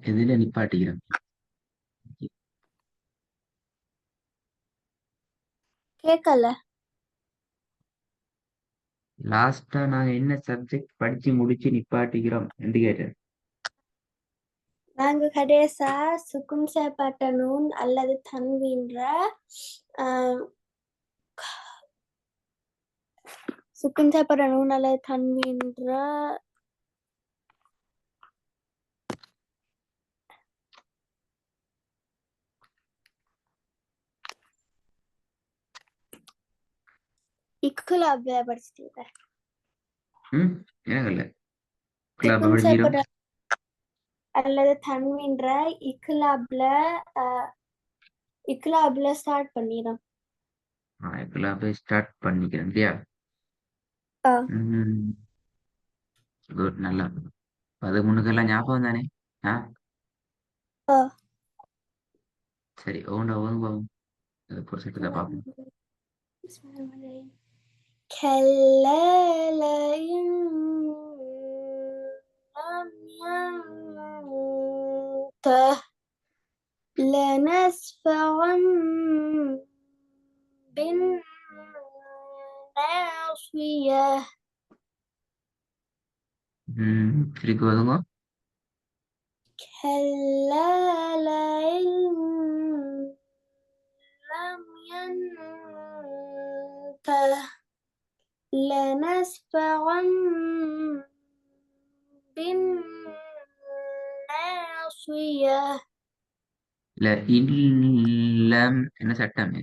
எதுல நிப்பாட்டிக்கிறேன். கேக்கல. லாஸ்டா நாங்க என்ன சப்ஜெக்ட் படிச்சு முடிச்சு நிப்பாட்டிக்கிறோம் என்று கேட்டேன். நாங்க கடைசா சுக்கும் சேப்பட்ட நூன் அல்லது தன்வீன்ற சுக்கும் சேப்பட்ட நூன் அல்லது தன்வீன்ற இக்குலாப்ல படிச்சிட்டீங்க. ஏங்கல்ல கிளப் சுக்கும் படிக்கிறோம். சேப்பட்ட அல்லது தன்வீன்ற இக்குலாப்ல ஸ்டார்ட் பண்ணிடும். கிளப் ஸ்டார்ட் பண்ணிக்கிறேன் இல்லையா? குட், நல்லா. அது முன்னுக்கெல்லாம் ஞாபகம் தானே? ஆ சரி, ஓண்ட ஓதுங்க பாப்போம். அது பொறுத்து தான் பார்ப்போம். كلا لئن لم ينته لنسفعا بالناصية. திருப்பி ஓதுங்க. كلا لئن لم ينته لنسفعا بالناصية. இல்ல, இல்லம் என்ன சட்டம்?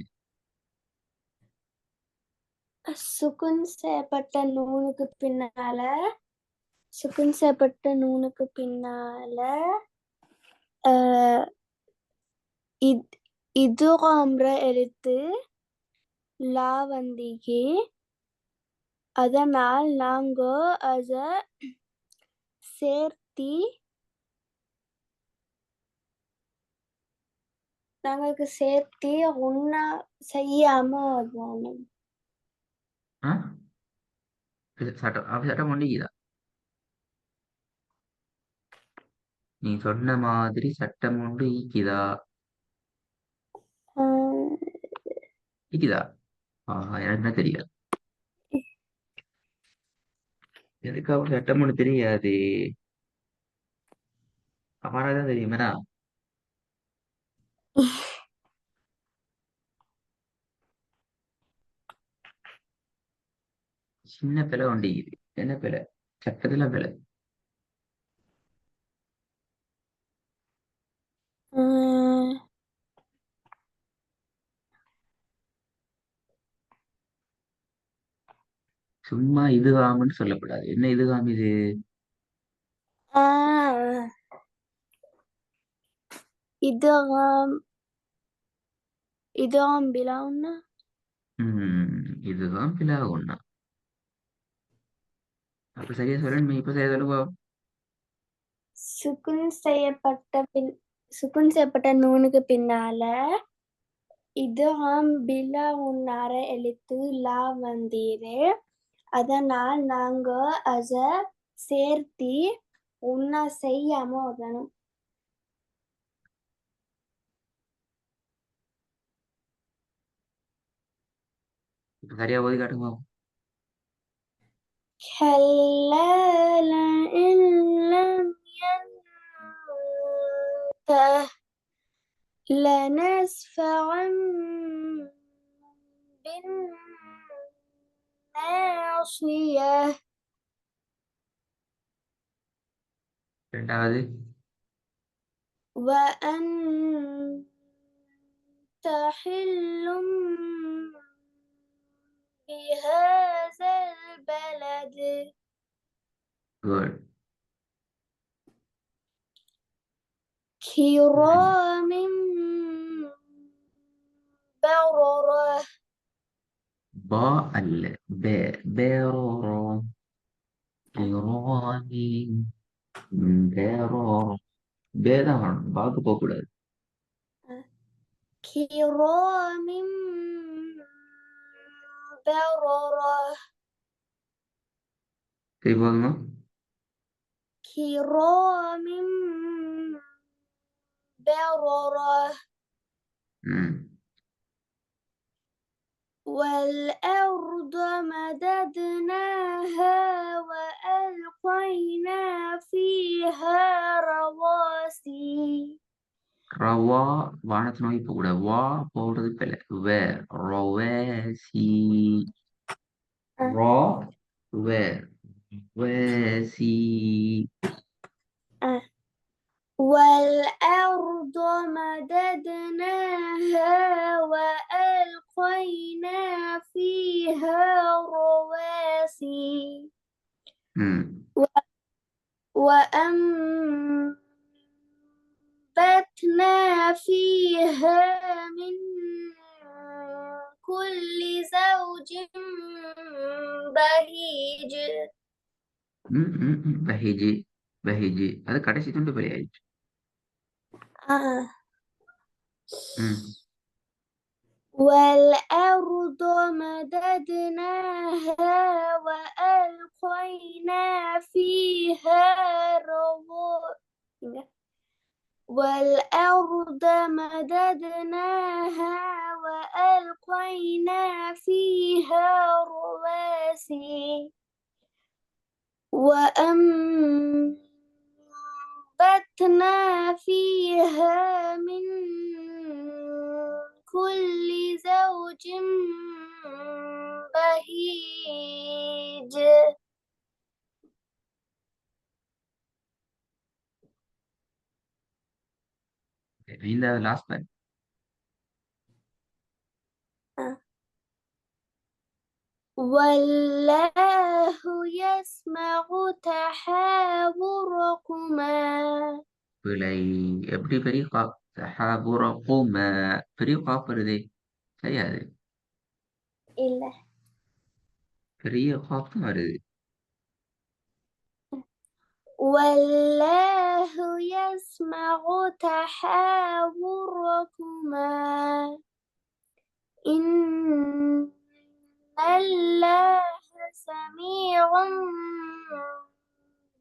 சுக்குன் செய்யப்பட்ட நூனுக்கு பின்னால இதுகாம்ற எழுத்து லா வந்திக்கு. அதனால் நாங்க அத சேர்த்தி ஒன்னா செய்யாம வரணும். சட்டம் அப்படி சட்டம் பண்ணிக்குதா? நீ சொன்ன மாதிரி சட்டம் ஒன்று ஈக்குதா? ஈக்குதா? எனக்கு என்ன தெரியாது. எனக்கு அப்படி சட்டம் ஒன்று தெரியாது. அப்பாதான் தெரியுமேடா. சின்ன பிள்ளை ஒண்டிக்குது. என்ன பிள்ளை? சட்டத்துல பிள்ளை. சும்மா இதுகாமன்னு சொல்லக்கூடாது. என்ன இதுகாம் இது? இதுகாம் பிலாவுன்னா இதுதான் பிள்ளை ஒண்ணா. அப்ப சரியா சொல்லணும். இப்ப சரியா சொல்லுவா. சுக்குன் செய்யப்பட்ட நூனுக்கு பின்னால இதுகாம் பிலாவுன்னார எழுத்து லா வந்தீரு. அதனால் நாங்க அத சேர்த்தி ஒன்னா செய்யாம வரணும். இப்ப சரியா ஓதி காட்டுங்க. كلا لئن لم ينته لنسفعا بالناصية. ரெண்டாவது وأنت حل بهذا البلد. குட். كرام بررة. பா அல்ல, பேரோரோ. கிராமி பேரோரோ. பேதான் வரணும், பாக்கு போக கூடாது. كرام بررة. சரி, போதுமா? كرام قرره والأرض مددناها وألقينا فيها رواسي ரவா வானத்தை நோக்கி போக கூடாது. வா போடுறது பிள்ளை. வே ரொவேசி ரா வே வேசி والأرض مددناها وألقينا فيها رواسي وأنبتنا فيها من كل زوج بهيج பஹிஜி பஹிஜி அது கடைசி துண்டு பலி ஆயிடுச்சு. والأرض مددناها وألقينا فيها والأرض مددناها وألقينا فيها رواسي وأنبتنا فيها من كل زوج بهيج இந்த லாஸ்ட் பார்ட். والله يسمع تحاوركما பிழை. எப்படி பெரிய காப் சஹாபுரகும பெரிய காப் வருதே சரியாது. இல்ல பெரிய காப் தான் வருது. والله يسمع تحاوركما إن الله سميع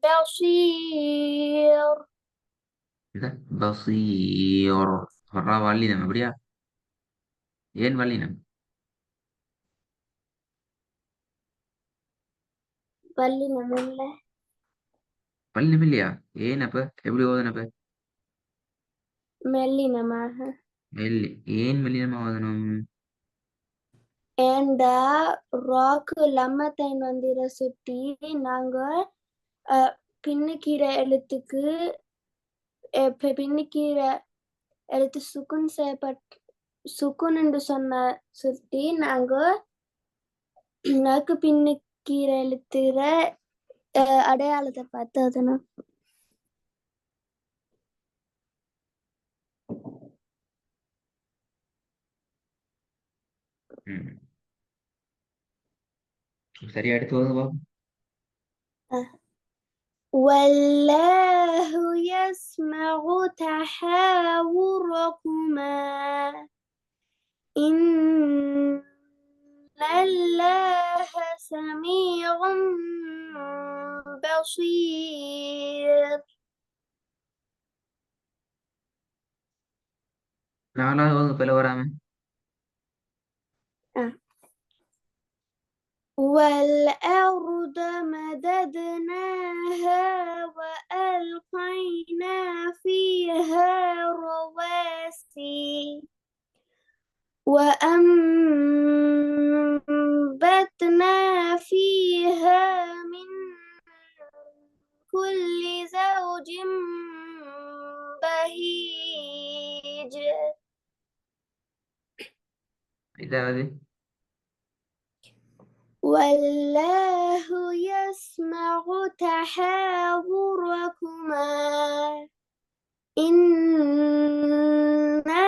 بصير பசீர் வர்றா வல்லினம் அப்படியா? ஏன் வல்லினம்? வல்லினம் இல்ல வல்லினம் இல்லையா? ஏன் அப்ப எப்படி ஓதனப்ப? மெல்லினமாக மெல்லி. ஏன் மெல்லினமா ஓதணும்? ஏண்டா ராக்கு லம்மத்தைன் வந்திர சுட்டி நாங்க பின்னுக்கீர எழுத்துக்கு பின்னுக்கீர எழுத்து சுக்குன் சுக்குன் என்று சொன்ன சுட்டி நாங்க நாக்கு பின்னுக்கீர எழுத்துற அடையாளத்தை பார்த்து அதனும் சரியா எடுத்து ஓதுவா. والله يسمع تحاوركما إن الله سميع بصير நாலாவது ஓது பிள்ளை வராம. والأرض مددناها وألقينا فيها رواسي وأنبتنا فيها من كل زوج بهيج இதாவது والله يسمع تحاوركما إن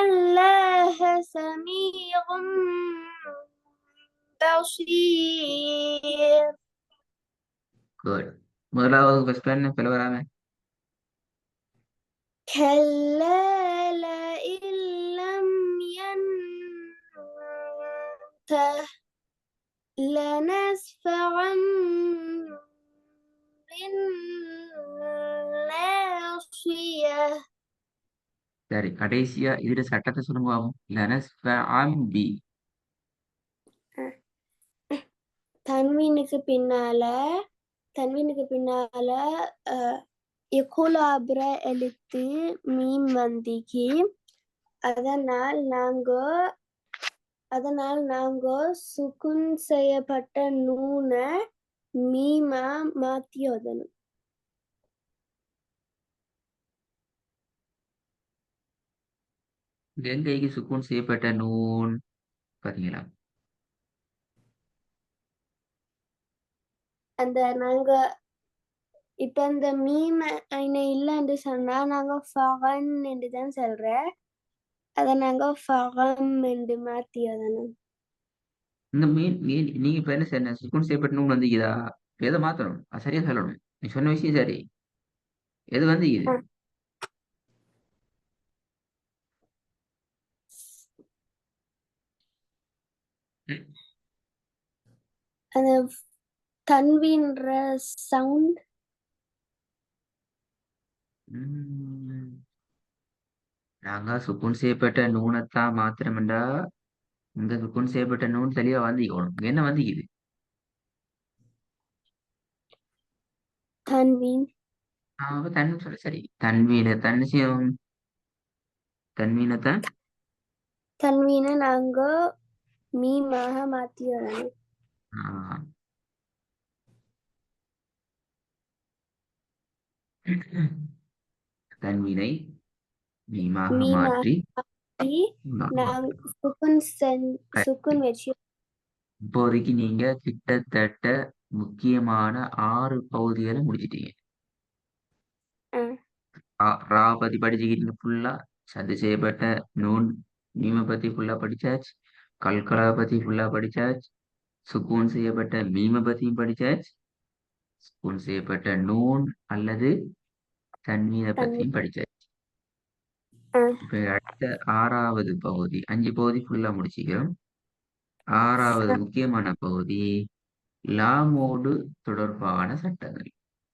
الله سميع بصير குட். முதலாவது ஃபர்ஸ்ட் என்ன பிள்ளை வராம? كلا لئن لم ينته لنسفعا بالناصية சரி, கடைசியா இதுல சட்டத்தை சொல்லுங்க பாப்போம். லனஸ்ஃபஅன் தன்வீனுக்கு பின்னால தன்வீனுக்கு பின்னால இக்குலாபிர எழுத்து மீம் வந்திக்கு. அதனால் நாங்க சுக்குன் செய்யப்பட்ட நூனை மீமா மாத்தி ஓதணும். எங்க சுக்கூன் செய்யப்பட்ட நூன் பாத்தீங்களா? நாங்க இப்ப இந்த மீம் இல்லைன்னு சொன்னா நாங்க ஃபகன் என்று தான் சொல்றேன். அதை நாங்க ஃபகம் என்று மாத்தி ஓதணும். இந்த மீன் மீன் நீங்க இப்ப என்ன செய்யணும்? சுக்கூன் செய்யப்பட்ட நூன் வந்து இதா எதை மாத்தணும்? அது சரியா சொல்லணும். நீ சொன்ன விஷயம் சரி. எது வந்து இது? ஆ, அந்த தன்வீன்ற சவுண்ட். ம், நாங்க சுக்கூன் செய்யப்பட்ட நூனைத்தான் மாத்திரம்டா. இந்த சுக்கூன் செய்யப்பட்ட நூன் தெளிவா வந்திக்கணும். இங்க என்ன வந்திக்குது? தன்வீன் அப்ப தன்வீன் சொல்ல சரி. தன்வீன தன் செய்யும். தன்வீனத்தான் தன்வீனை நாங்க மீமாக மாத்தி ஓதணும். ஆஹ், தன்வீனை மீமாக மீமாக மாற்றி மாத்தி நாங்க Correct. சுக்குன் வச்சு. இப்போதைக்கு நீங்க கிட்டத்தட்ட முக்கியமான 6 பகுதிகளை முடிச்சிட்டீங்க. ஆ, ரா பத்தி படிச்சுக்கிட்டீங்க ஃபுல்லா. சதி செய்யப்பட்ட நூன் மீமை பத்தி ஃபுல்லா படிச்சாச்சு. கல்கலா பத்தி ஃபுல்லா படிச்சாச்சு. சுக்கூன் செய்யப்பட்ட மீமை பத்தியும் படிச்சாச்சு. சுக்கூன் செய்யப்பட்ட நூன் அல்லது தன்வீனை தன்வீன். பத்தியும் படிச்சாச்சு. ஆ, இப்ப அடுத்த 6வது பகுதி 5 பகுதி ஃபுல்லா முடிச்சுக்கிறோம். 6வது முக்கியமான பகுதி லாமோடு தொடர்பான சட்டங்கள்.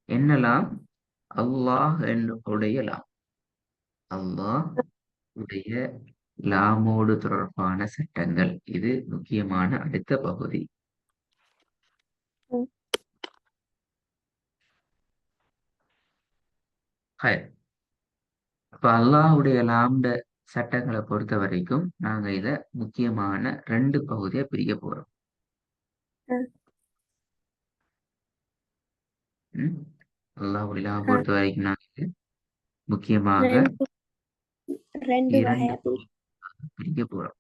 என்னலாம்? அல்லாஹ் உடைய லாம். அல்லாஹ் உடைய லாமோடு தொடர்பான சட்டங்கள். இது முக்கியமான அடுத்த பகுதி. ம், ஹை. இப்ப அல்லாஹ்வுடைய லாம்ட சட்டங்களை பொறுத்த வரைக்கும் நாங்க இத முக்கியமான 2 பகுதியா பிரிக்க போறோம். ம், ம்? அல்லாஹ்வுடைய லாம் ஆ. பொறுத்த வரைக்கும் நாங்க இத முக்கியமாக ரெண்டு ரெண்டு 2 வகையா பகுதியா பிரிக்க போறோம்.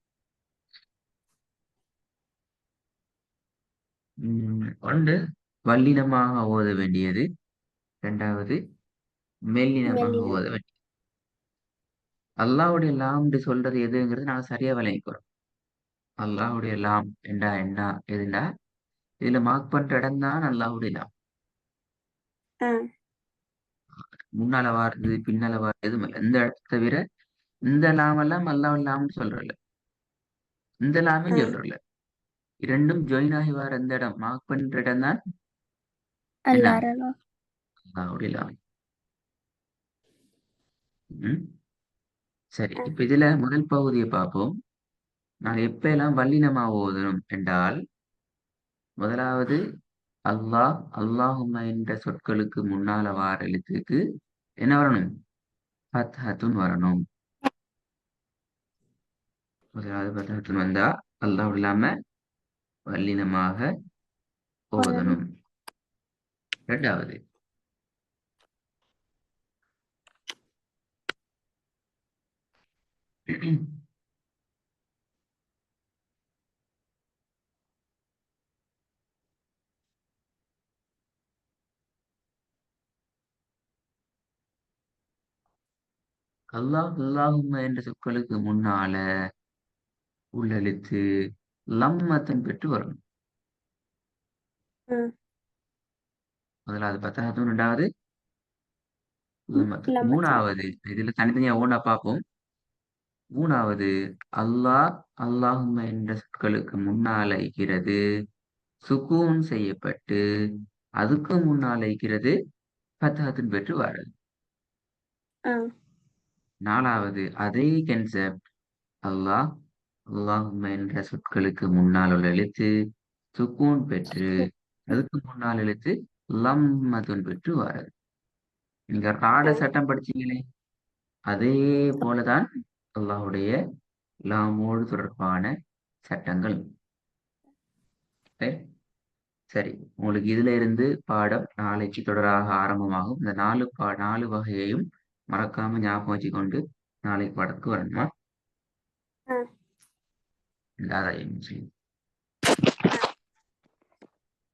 ஒன்று வல்லினமாக ஓத வேண்டியது. 2வது மெல்லினமாக மெல்லினம். ஓத வேண்டியது. அல்லாஹ்வுடைய லாம்னு சொல்றது எதுங்கிறது நாங்க சரியா விளங்கிக்கிறோம். அல்லாஹ்வுடைய லாம் என்றா என்ன எதுண்டா இதுல மார்க் பண்ற இடம் தான் அல்லாஹ்வுடைய லாம். ஆ, முன்னால வாருது பின்னால வாருது எதுவும் இல்லை. இந்த இடத்த தவிர இந்த லாம் எல்லாம் அல்லாஹ்வுடைய லாம்னு சொல்றல. இந்த லாமும் ஆ. சொல்றல. இரண்டும் ஜாயின் ஆகி வர இந்த இடம் மார்க் பண்ற இடம் தான் என்ன? அல்லாரலோ. அல்லாஹ்வுடைய லாம். ம்? சரி, ஆ, இப்ப இதுல முதல் பகுதியை பார்ப்போம். நான் எப்ப எல்லாம் வல்லினமா ஓதணும் என்றால், முதலாவது அல்லாஹ் அல்லாஹும்ம என்ற சொற்களுக்கு முன்னால வார எழுத்துக்கு என்ன வரணும்? ஃபத்ஹத்துன் வரணும். முதலாவது ஃபத்ஹத்துன் வந்தா அல்லாஹ் இல்லாம வல்லினமாக ஓதணும். ஓதணும். இரண்டாவது அல்லாஹ் அல்லாஹும்ம என்ற சொற்களுக்கு முன்னால உள்ள எழுத்து லம்மத்தன் பெற்று வரணும். ஆ, முதலாவது ஃபத்ஹத்துன், இரண்டாவது லம்மத்தன். லம்மத்தன். மூணாவது இதுல தனித்தனியா ஒவ்வொன்றா பார்ப்போம். மூணாவது அல்லாஹ் அல்லாஹும்ம என்ற சொற்களுக்கு முன்னால இருக்கிறது சுக்கூன் செய்யப்பட்டு அதுக்கு முன்னால இருக்கிறது ஃபத்ஹத்துன் பெற்று வாரது. ஆ, 4வது அதே கன்செப்ட் அல்லாஹ் அல்லாஹும்ம என்ற சொற்களுக்கு முன்னால் உள்ள எழுத்து சுக்கூன் பெற்று அதுக்கு முன்னால் எழுத்து லம்மத்துன் பெற்று வர்றது. நீங்க ராட சட்டம் படிச்சீங்களே அதே போலதான் அல்லாஹ்வுடைய லாமோடு தொடர்பான சட்டங்கள். Okay? சரி, உங்களுக்கு இதுல இருந்து பாடம் நாளைக்கு தொடராக ஆரம்பமாகும். இந்த 4 வகையையும் மறக்காம ஞாபகம் வச்சுக்கொண்டு நாளைக்கு பாடத்துக்கு வரணுமா? ஆ இல்லாத